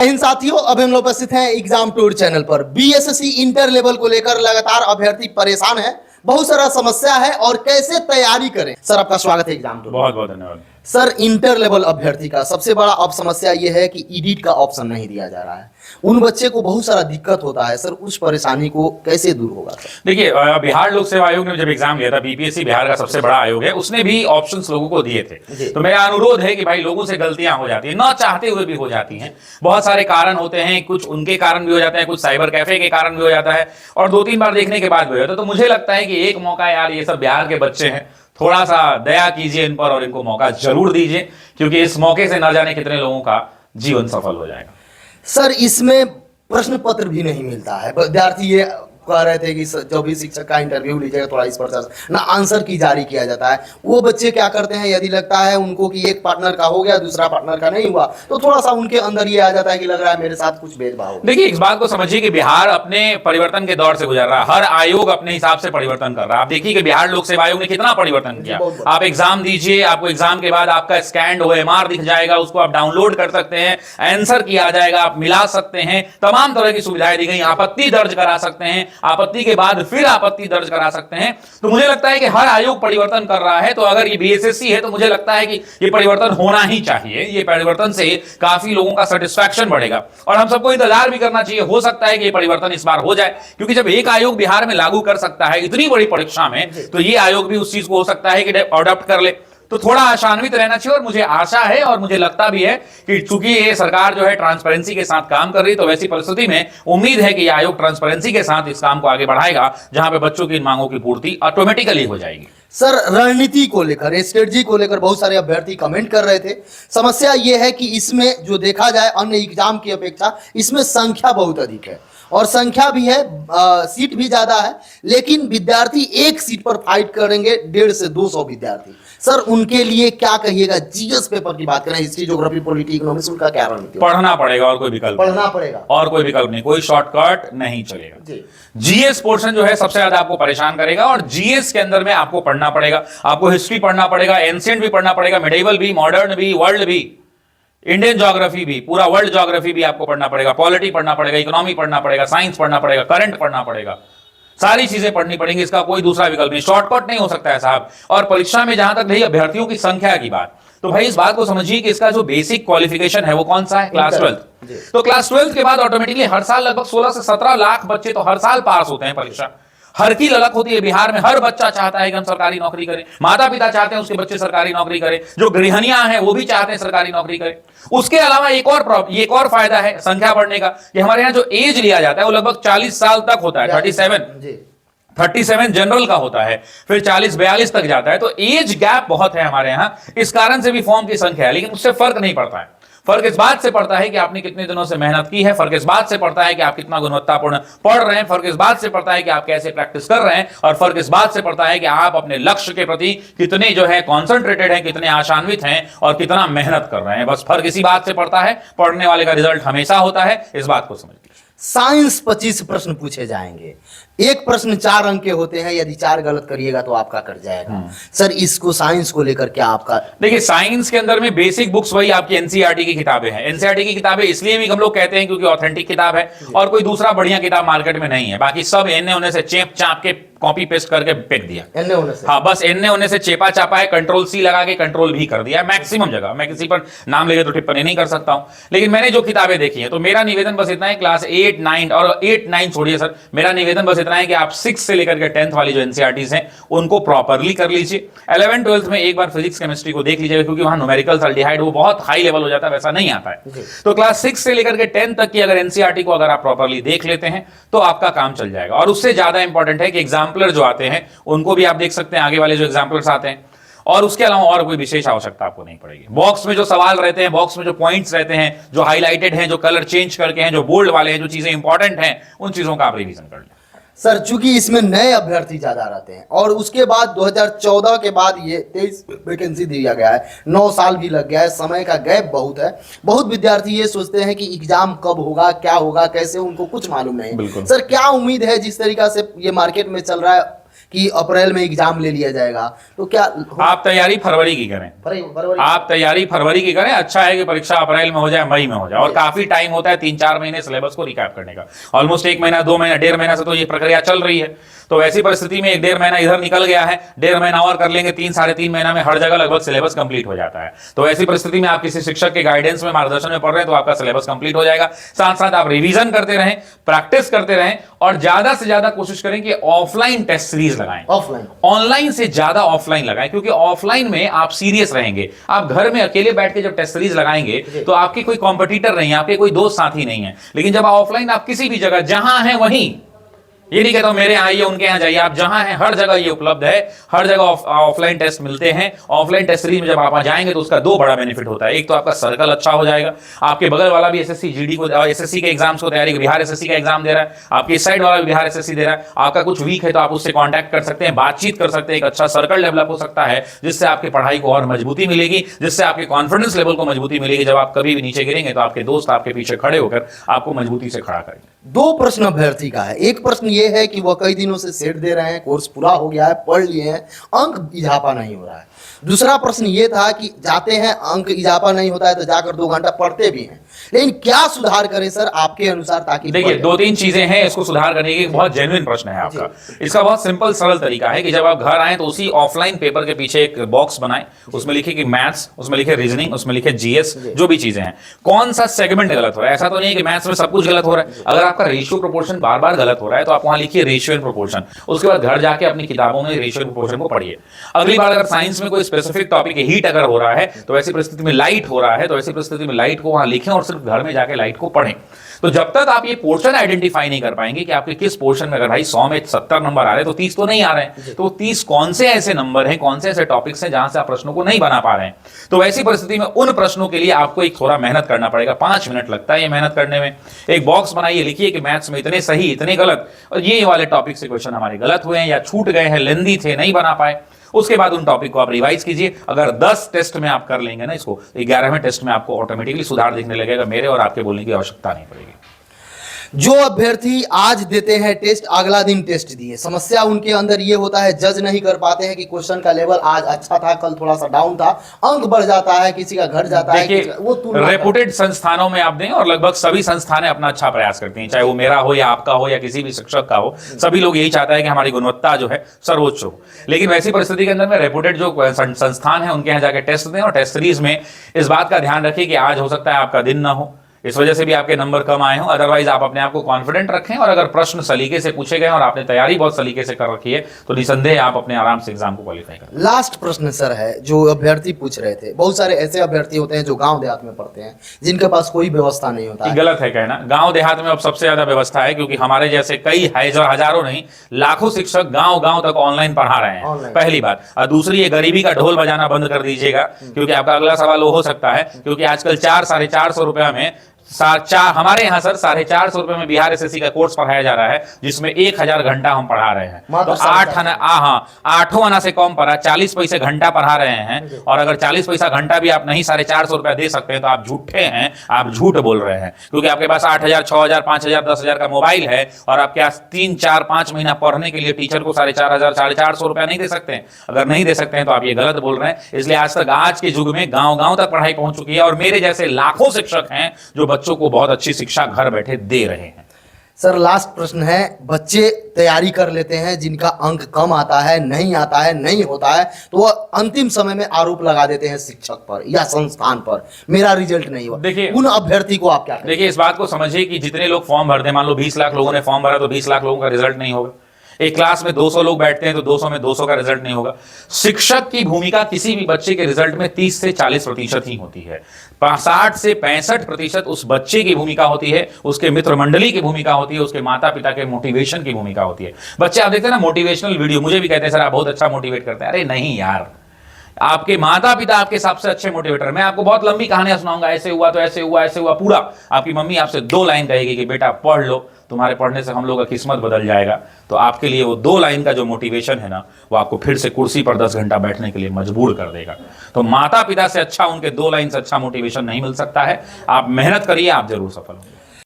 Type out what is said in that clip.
इन साथियों, अब हम लोग उपस्थित हैं एग्जाम टूर चैनल पर। बीएसएससी इंटर लेवल को लेकर लगातार अभ्यर्थी परेशान है, बहुत सारा समस्या है और कैसे तैयारी करें। सर, आपका स्वागत है एग्जाम टूर। बहुत बहुत धन्यवाद। सर, इंटर लेवल अभ्यर्थी का सबसे बड़ा अब समस्या यह है कि एडिट का ऑप्शन नहीं दिया जा रहा है। उन बच्चे को बहुत सारा दिक्कत होता है। सर, उस परेशानी को कैसे दूर होगा? देखिए, बिहार लोक सेवा आयोग ने जब एग्जाम लिया था, बीपीएससी बिहार का सबसे बड़ा आयोग है, उसने भी ऑप्शंस लोगों को दिए थे। तो मेरा अनुरोध है कि भाई, लोगों से गलतियां हो जाती है, ना चाहते हुए भी हो जाती हैं। बहुत सारे कारण होते हैं, कुछ उनके कारण भी हो जाते हैं, कुछ साइबर कैफे के कारण भी हो जाता है और 2-3 बार देखने के बाद भी हो जाता है। तो मुझे लगता है कि एक मौका, यार ये सब बिहार के बच्चे हैं, थोड़ा सा दया कीजिए इन पर और इनको मौका जरूर दीजिए, क्योंकि इस मौके से न जाने कितने लोगों का जीवन सफल हो जाएगा। सर, इसमें प्रश्न पत्र भी नहीं मिलता है। विद्यार्थी ये कह रहे थे कि जो भी शिक्षक का इंटरव्यू लीजिएगा थोड़ा इस पर ना आंसर की जारी किया जाता है। वो बच्चे क्या करते हैं, यदि लगता है उनको कि एक पार्टनर का हो गया, दूसरा पार्टनर का नहीं हुआ, तो थोड़ा सा उनके अंदर ये आ जाता है कि लग रहा है मेरे साथ कुछ भेदभाव। देखिए, इस बात को समझिए कि बिहार अपने परिवर्तन के दौर से गुजर रहा है। हर आयोग अपने हिसाब से परिवर्तन कर रहा है। आप देखिए कि बिहार लोक सेवा आयोग ने कितना परिवर्तन किया। आप एग्जाम दीजिए, आपको एग्जाम के बाद आपका स्कैन्ड OMR दिख जाएगा, उसको आप डाउनलोड कर सकते हैं, आंसर किया जाएगा, आप मिला सकते हैं, तमाम तरह की सुविधाएं दी गई। आपत्ति दर्ज करा सकते हैं, आपत्ति के बाद फिर आपत्ति दर्ज करा सकते हैं। तो मुझे लगता है कि हर आयोग परिवर्तन कर रहा है। तो अगर ये बीएसएससी है तो मुझे लगता है कि ये परिवर्तन होना ही चाहिए। ये परिवर्तन से काफी लोगों का सेटिस्फैक्शन बढ़ेगा और हम सबको इंतजार भी करना चाहिए। हो सकता है कि ये परिवर्तन इस बार हो जाए, क्योंकि जब एक आयोग बिहार में लागू कर सकता है इतनी बड़ी परीक्षा में, तो ये आयोग भी उस चीज को हो सकता है कि अडॉप्ट कर ले। तो थोड़ा आशान्वित रहना चाहिए और मुझे आशा है और मुझे लगता भी है कि चूंकि ये सरकार जो है ट्रांसपेरेंसी के साथ काम कर रही, तो वैसी परिस्थिति में उम्मीद है कि ये आयोग ट्रांसपेरेंसी के साथ इस काम को आगे बढ़ाएगा, जहां पे बच्चों की इन मांगों की पूर्ति ऑटोमेटिकली हो जाएगी। सर, रणनीति को लेकर, स्ट्रेटजी को लेकर बहुत सारे अभ्यर्थी कमेंट कर रहे थे। समस्या यह है कि इसमें जो देखा जाए अन्य एग्जाम की अपेक्षा इसमें संख्या बहुत अधिक है और संख्या भी है, सीट भी ज्यादा है, लेकिन विद्यार्थी एक सीट पर फाइट करेंगे 150 से 200 विद्यार्थी। सर, उनके लिए क्या कहिएगा? जीएस पेपर की बात करें, हिस्ट्री, ज्योग्राफी, पॉलिटी, इकोनॉमिक्स, उनका क्या रणनीति? पढ़ना पड़ेगा और कोई विकल्प पढ़ना पड़ेगा और कोई विकल्प नहीं, कोई शॉर्टकट नहीं चलेगा। जीएस पोर्शन जो है सबसे ज्यादा आपको परेशान करेगा और जीएस के अंदर में आपको पढ़ना पड़ेगा। आपको हिस्ट्री पढ़ना पड़ेगा, एंशिएंट भी पढ़ना पड़ेगा, मिडिवल भी, मॉडर्न भी, वर्ल्ड भी, इंडियन ज्योग्राफी भी, पूरा वर्ल्ड ज्योग्राफी भी आपको पढ़ना पड़ेगा, पॉलिटी पढ़ना पड़ेगा, इकोनॉमी पढ़ना पड़ेगा, साइंस पढ़ना पड़ेगा, करंट पढ़ना पड़ेगा, सारी चीजें पढ़नी पड़ेंगी। इसका कोई दूसरा विकल्प नहीं, शॉर्टकट नहीं हो सकता है साहब। और परीक्षा में जहां तक रही अभ्यर्थियों की संख्या की बात, तो भाई इस बात को समझिए कि इसका जो बेसिक क्वालिफिकेशन है वो कौन सा है? क्लास 12। तो क्लास 12 के बाद ऑटोमेटिकली हर साल लगभग 16 से 17 लाख बच्चे तो हर साल पास होते हैं परीक्षा। हर की ललक होती है बिहार में, हर बच्चा चाहता है कि हम सरकारी नौकरी करें, माता पिता चाहते हैं उसके बच्चे सरकारी नौकरी करें, जो गृहिणियां हैं वो भी चाहते हैं सरकारी नौकरी करें। उसके अलावा एक और फायदा है संख्या बढ़ने का, कि हमारे यहाँ जो एज लिया जाता है वो लगभग 40 साल तक होता है, 37 जनरल का होता है, फिर 40-42 तक जाता है। तो एज गैप बहुत है हमारे यहाँ, इस कारण से भी फॉर्म की संख्या है, लेकिन उससे फर्क नहीं पड़ता है। फर्क इस बात से पड़ता है कि आपने कितने दिनों से मेहनत की है, फर्क इस बात से पड़ता है कि आप कितना गुणवत्तापूर्ण पढ़ रहे हैं, फर्क इस बात से पड़ता है कि आप कैसे प्रैक्टिस कर रहे हैं, और फर्क इस बात से पड़ता है कि आप अपने लक्ष्य के प्रति कितने जो है कॉन्सेंट्रेटेड हैं, कितने आशान्वित हैं और कितना मेहनत कर रहे हैं। बस फर्क इसी बात से पड़ता है। पढ़ने वाले का रिजल्ट हमेशा होता है, इस बात को समझिए। साइंस 25 प्रश्न पूछे जाएंगे, एक प्रश्न 4 अंक के होते हैं, यदि 4 गलत करिएगा तो आपका कट जाएगा। सर, इसको साइंस को लेकर क्या आपका? देखिए, साइंस के अंदर में बेसिक बुक्स वही आपकी एनसीईआरटी की किताबें हैं। एनसीईआरटी की किताबें इसलिए भी हम लोग कहते हैं क्योंकि ऑथेंटिक किताब है और कोई दूसरा बढ़िया किताब मार्केट में नहीं है। बाकी सब एने होने से चेप चाप के कॉपी पेस्ट करके फेंक दिया, एने होने से, हाँ बस एने होने से चेपा चापा है, कंट्रोल-C लगा के कंट्रोल भी कर दिया मैक्सिमम जगह। मैं किसी पर नाम लेके तो टिप्पणी नहीं कर सकता हूं, लेकिन मैंने जो किताबें देखी है, तो मेरा निवेदन बस इतना है, क्लास 8, 9 और 8, 9 छोड़िए सर, मेरा निवेदन बस इतना है कि आप 6 से लेकर के 10th वाली जो एनसीईआरटीज हैं उनको प्रॉपरली कर लीजिए। 11th 12th में एक बार फिजिक्स केमिस्ट्री को देख लीजिएगा, क्योंकि वहां न्यूमेरिकल्स, अल्डिहाइड वो बहुत हाई लेवल हो जाता है, वैसा नहीं आता है। तो क्लास 6 से लेकर के 10th तक की अगर एनसीईआरटी को अगर आप प्रॉपरली देख लेते हैं तो आपका काम चल जाएगा। और उससे ज्यादा इंपॉर्टेंट है कि एग्जाम्पलर जो आते हैं उनको भी आप देख सकते हैं, आगे वाले जो एग्जाम्पलर्स आते हैं, और उसके अलावा और कोई विशेष आवश्यकता आपको नहीं पड़ेगी। बॉक्स में जो सवाल रहते हैं, बॉक्स में जो पॉइंट्स रहते हैं, जो हाईलाइटेड हैं, जो कलर चेंज करके हैं, जो बोल्ड वाले हैं, जो चीजें इंपॉर्टेंट हैं, उन चीजों का आप रिवीजन कर लें। सर, चूंकि इसमें नए अभ्यर्थी ज्यादा रहते हैं और उसके बाद 2014 के बाद ये 23 वैकेंसी दिया गया है, 9 साल भी लग गया है, समय का गैप बहुत है। बहुत विद्यार्थी ये सोचते हैं कि एग्जाम कब होगा, क्या होगा, कैसे, उनको कुछ मालूम नहीं। सर, क्या उम्मीद है जिस तरीका से ये मार्केट में चल रहा है कि अप्रैल में एग्जाम ले लिया जाएगा, तो क्या आप तैयारी फरवरी की करें, फरवरी? आप तैयारी फरवरी की करें। अच्छा है कि परीक्षा अप्रैल में हो जाए, मई में हो जाए, और काफी टाइम होता है 3-4 महीने सिलेबस को रिकैप करने का। ऑलमोस्ट 1 महीना 2 महीना 1.5 महीना से तो ये प्रक्रिया चल रही है। तो ऐसी परिस्थिति में 1-1.5 महीना इधर निकल गया है, 1.5 महीना और कर लेंगे, 3-3.5 महीना में हर जगह लगभग सिलेबस कंप्लीट हो जाता है। तो ऐसी परिस्थिति में आप किसी शिक्षक के गाइडेंस में, मार्गदर्शन में पढ़ रहे हैं तो आपका सिलेबस कंप्लीट हो जाएगा। साथ साथ आप रिवीजन करते रहें, प्रैक्टिस करते रहें, और ज्यादा से ज्यादा कोशिश करें कि ऑफलाइन टेस्ट सीरीज लगाएं। ऑफलाइन, ऑनलाइन से ज्यादा ऑफलाइन लगाएं, क्योंकि ऑफलाइन में आप सीरियस रहेंगे। आप घर में अकेले बैठ के जब टेस्ट सीरीज लगाएंगे तो आपके कोई कॉम्पिटिटर नहीं है, आपके कोई दोस्त साथी नहीं है। लेकिन जब ऑफलाइन, आप किसी भी जगह जहां है वहीं, ये नहीं कहता हूं मेरे यहाँ आइए उनके यहाँ जाइए, आप जहां हैं हर जगह ये उपलब्ध है, हर जगह ऑफलाइन टेस्ट मिलते हैं। ऑफलाइन टेस्ट सीरीज में जब आप जाएंगे तो उसका 2 बड़ा बेनिफिट होता है। एक तो आपका सर्कल अच्छा हो जाएगा, आपके बगल वाला भी एसएससी जीडी को, एसएससी के एग्जाम्स को तैयारी, बिहार एसएससी का एग्जाम दे रहा है, आपके इस साइड वाला भी बिहार एसएससी दे रहा है। आपका कुछ वीक है तो आप उससे कॉन्टैक्ट कर सकते हैं, बातचीत कर सकते हैं, एक अच्छा सर्कल डेवलप हो सकता है, जिससे आपकी पढ़ाई को और मजबूती मिलेगी, जिससे आपके कॉन्फिडेंस लेवल को मजबूती मिलेगी। जब आप कभी भी नीचे गिरेंगे तो आपके दोस्त आपके पीछे खड़े होकर आपको मजबूती से खड़ा करेंगे। 2 प्रश्न अभ्यर्थी का है। एक प्रश्न ये है कि वह कई दिनों से सेट दे रहे हैं, कोर्स पूरा हो गया है, पढ़ लिए हैं, अंक इजाफा नहीं हो रहा है। दूसरा प्रश्न ये था कि जाते हैं, अंक इजाफा नहीं होता है तो जाकर 2 घंटा पढ़ते भी हैं, लेकिन क्या सुधार करें सर आपके अनुसार, ताकि देखिए 2-3 चीजें हैं इसको सुधार करने की। बहुत जेन्युइन प्रश्न है आपका। इसका बहुत सिंपल सरल तरीका है कि जब आप घर आए तो उसी ऑफलाइन पेपर के पीछे एक बॉक्स बनाएं, उसमें लिखे कि मैथ्स, उसमें लिखे रीजनिंग, उसमें लिखे जीएस, जो भी चीजें हैं, कौन सा सेगमेंट गलत हो रहा है। ऐसा तो नहीं है कि मैथ्स में सब कुछ गलत हो रहा है। अगर आपका रेशियो प्रोपोर्शन बार बार गलत हो रहा है तो आप वहां लिखिए रेशियो एंड प्रोपोर्शन। उसके बाद घर जाके अपनी किताबों में रेशियो एंड प्रोपोर्शन को पढ़िए। अगली बार अगर साइंस में कोई स्पेसिफिक टॉपिक हीट अगर हो रहा है तो ऐसी परिस्थिति में, लाइट हो रहा है तो ऐसी परिस्थिति में लाइट को वहां लिखें और सिर्फ घर में जाके लाइट को पढ़ें। तो जब तक आप ये पोर्शन आइडेंटिफाई नहीं कर पाएंगे कि आपके किस पोर्शन में, अगर भाई 100 में 70 नंबर आ रहे हैं तो 30 तो नहीं आ रहे हैं, तो 30 कौन से ऐसे नंबर हैं, कौन से ऐसे टॉपिक्स हैं जहां से आप प्रश्नों को नहीं बना पा रहे हैं। तो ऐसी परिस्थिति में उन प्रश्नों के लिए आपको एक थोड़ा मेहनत करना पड़ेगा। 5 मिनट लगता है ये मेहनत करने में। एक बॉक्स बनाइए, लिखिए कि मैथ्स में इतने सही, इतने गलत, और ये वाले टॉपिक से क्वेश्चन हमारे गलत हुए हैं या छूट गए हैं, लेंदी थे, नहीं बना पाए। उसके बाद उन टॉपिक को आप रिवाइज कीजिए। अगर 10 टेस्ट में आप कर लेंगे ना इसको, 11वें टेस्ट में आपको ऑटोमेटिकली सुधार दिखने लगेगा। मेरे और आपके बोलने की आवश्यकता नहीं पड़ेगी। जो अभ्यर्थी आज देते हैं टेस्ट, अगला दिन टेस्ट दिए, समस्या उनके अंदर ये होता है, जज नहीं कर पाते हैं कि क्वेश्चन का लेवल आज अच्छा था, कल थोड़ा सा डाउन था, अंक बढ़ जाता है, किसी का घट जाता है, वो रेपुटेड संस्थानों में आप दें, और लगभग सभी संस्थानें अपना अच्छा प्रयास करती हैं, चाहे वो मेरा हो या आपका हो या किसी भी शिक्षक का हो। सभी लोग यही चाहता है कि हमारी गुणवत्ता जो है सर्वोच्च हो। लेकिन वैसी परिस्थिति के अंदर में रेपुटेड जो संस्थान है उनके यहाँ जाकर टेस्ट दें, और टेस्ट सीरीज में इस बात का ध्यान रखिए कि आज हो सकता है आपका दिन ना हो, इस वजह से भी आपके नंबर कम आए हों। अदरवाइज आप अपने आप को कॉन्फिडेंट रखें, और अगर प्रश्न सलीके से पूछे गए और आपने तैयारी बहुत सलीके से कर रखी है तो निसंदेह आप अपने आराम से एग्जाम को क्वालिफाई करें। लास्ट प्रश्न सर है जो अभ्यर्थी पूछ रहे थे। बहुत सारे ऐसे अभ्यर्थी होते हैं जो गांव देहात में पढ़ते हैं, जिनके पास कोई व्यवस्था नहीं होता है। गलत है कहना, गांव देहात में अब सबसे ज्यादा व्यवस्था है, क्योंकि हमारे जैसे कई हजारों नहीं लाखों शिक्षक गांव तक ऑनलाइन पढ़ा रहे हैं, पहली बात। और दूसरी, ये गरीबी का ढोल बजाना बंद कर दीजिएगा, क्योंकि आपका अगला सवाल वो हो सकता है, क्योंकि आजकल 400-450 रुपया में हमारे यहाँ सर 450 रुपए में बिहार एसएससी का कोर्स पढ़ाया जा रहा है, जिसमें 1000 घंटा हम पढ़ा रहे हैं। तो 8 आना से कम पढ़ा, 40 पैसे घंटा पढ़ा रहे हैं। और अगर 40 पैसा घंटा भी आप नहीं 450 रुपया दे सकते हैं तो आप झूठे हैं, आप झूठ बोल रहे हैं। क्योंकि आपके पास 8000, 6000, 5000, 10000 का मोबाइल है, और आपके पास 3, 4, 5 महीना पढ़ने के लिए टीचर को 4500, 450 रुपया नहीं दे सकते हैं। अगर नहीं दे सकते हैं तो आप ये गलत बोल रहे हैं। इसलिए आज के युग में गाँव तक पढ़ाई पहुंच चुकी है, और मेरे जैसे लाखों शिक्षक हैं जो बच्चों को बहुत अच्छी शिक्षा घर बैठे दे रहे हैं। सर लास्ट प्रश्न है, बच्चे तैयारी कर लेते हैं, जिनका अंक कम आता है, नहीं आता है, नहीं होता है, तो वह अंतिम समय में आरोप लगा देते हैं शिक्षक पर या संस्थान पर, मेरा रिजल्ट नहीं हुआ। देखिए, उन अभ्यर्थी को आप क्या कहें? देखिए, इस बात को समझिए कि जितने लोग फॉर्म भरते हैं, मान लो 20 लाख लोगों ने फॉर्म भरा तो 20 लाख लोगों का रिजल्ट नहीं होगा। एक क्लास में 200 लोग बैठते हैं तो 200 में 200 का रिजल्ट नहीं होगा। शिक्षक की भूमिका किसी भी बच्चे के रिजल्ट में 30 से 40% ही होती है। 60 से 65% उस बच्चे की भूमिका होती है, उसके मित्र मंडली की भूमिका होती है, उसके माता पिता के मोटिवेशन की भूमिका होती है। बच्चे आप देखते हैं ना मोटिवेशनल वीडियो, मुझे भी कहते हैं सर आप बहुत अच्छा मोटिवेट करते हैं। अरे नहीं यार, आपके माता पिता आपके सबसे अच्छे मोटिवेटर। मैं आपको बहुत लंबी कहानियां सुनाऊंगा, ऐसे हुआ तो ऐसे हुआ, ऐसे हुआ, पूरा आपकी मम्मी आपसे 2 लाइन कहेगी कि बेटा पढ़ लो, तुम्हारे पढ़ने से हम लोग का किस्मत बदल जाएगा। तो आपके लिए वो 2 लाइन का जो मोटिवेशन है ना, वो आपको फिर से कुर्सी पर 10 घंटा बैठने के लिए मजबूर कर देगा। तो माता पिता से अच्छा, उनके 2 लाइन से अच्छा मोटिवेशन नहीं मिल सकता है। आप मेहनत करिए, आप जरूर सफल होंगे।